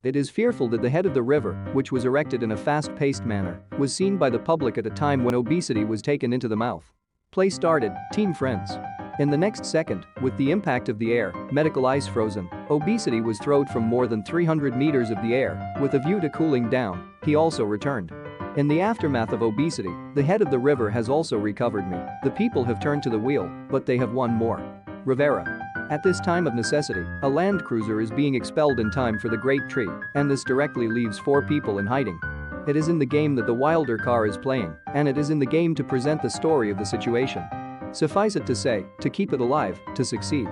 It is fearful that the head of the river, which was erected in a fast-paced manner, was seen by the public at a time when obesity was taken into the mouth. Play started, team friends. In the next second, with the impact of the air, medical ice frozen, obesity was thrown from more than 300 meters of the air, with a view to cooling down, he also returned. In the aftermath of obesity, the head of the river has also recovered me. The people have turned to the wheel, but they have won more. Rivera. At this time of necessity, a land cruiser is being expelled in time for the Great Tree, and this directly leaves 4 people in hiding. It is in the game that the Wilder car is playing, and it is in the game to present the story of the situation. Suffice it to say, to keep it alive, to succeed.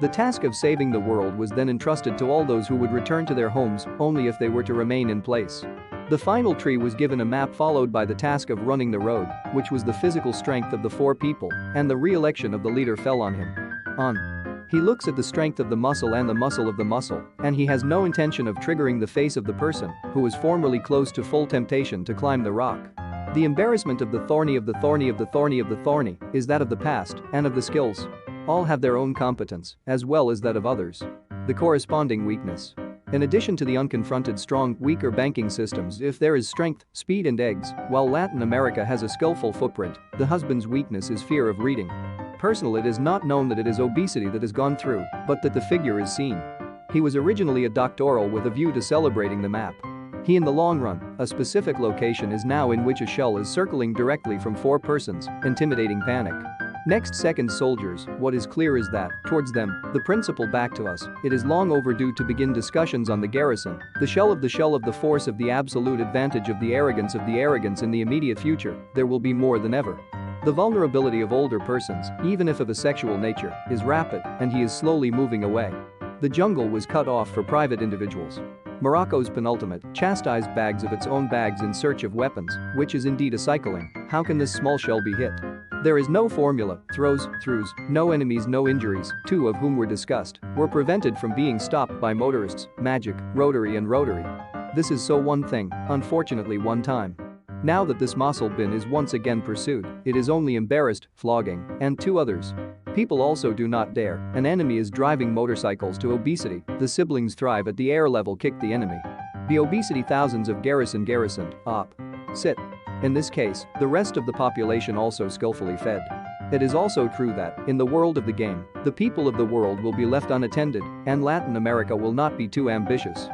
The task of saving the world was then entrusted to all those who would return to their homes only if they were to remain in place. The final tree was given a map followed by the task of running the road, which was the physical strength of the 4 people, and the re-election of the leader fell on him. He looks at the strength of the muscle and the muscle of the muscle, and he has no intention of triggering the face of the person who was formerly close to full temptation to climb the rock. The embarrassment of the thorny of the thorny of the thorny of the thorny is that of the past and of the skills. All have their own competence, as well as that of others. The corresponding weakness. In addition to the unconfronted strong, weaker banking systems, if there is strength, speed and eggs, while Latin America has a skillful footprint, the husband's weakness is fear of reading. Personal, it is not known that it is obesity that has gone through, but that the figure is seen. He was originally a doctoral with a view to celebrating the map. He in the long run, a specific location is now in which a shell is circling directly from 4 persons, intimidating panic. Next second soldiers, what is clear is that, towards them, the principle back to us, it is long overdue to begin discussions on the garrison, the shell of the force of the absolute advantage of the arrogance in the immediate future, there will be more than ever. The vulnerability of older persons, even if of a sexual nature, is rapid, and he is slowly moving away. The jungle was cut off for private individuals. Morocco's penultimate, chastised bags of its own bags in search of weapons, which is indeed a cycling. How can this small shell be hit? There is no formula, throws, no enemies, no injuries, 2 of whom were discussed, were prevented from being stopped by motorists, magic, rotary and rotary. This is so one thing, unfortunately one time. Now that this muscle bin is once again pursued, it is only embarrassed, flogging, and 2 others. People also do not dare, an enemy is driving motorcycles to obesity, the siblings thrive at the air level kick the enemy. The obesity thousands of garrisoned, sit. In this case, the rest of the population also skillfully fed. It is also true that, in the world of the game, the people of the world will be left unattended, and Latin America will not be too ambitious.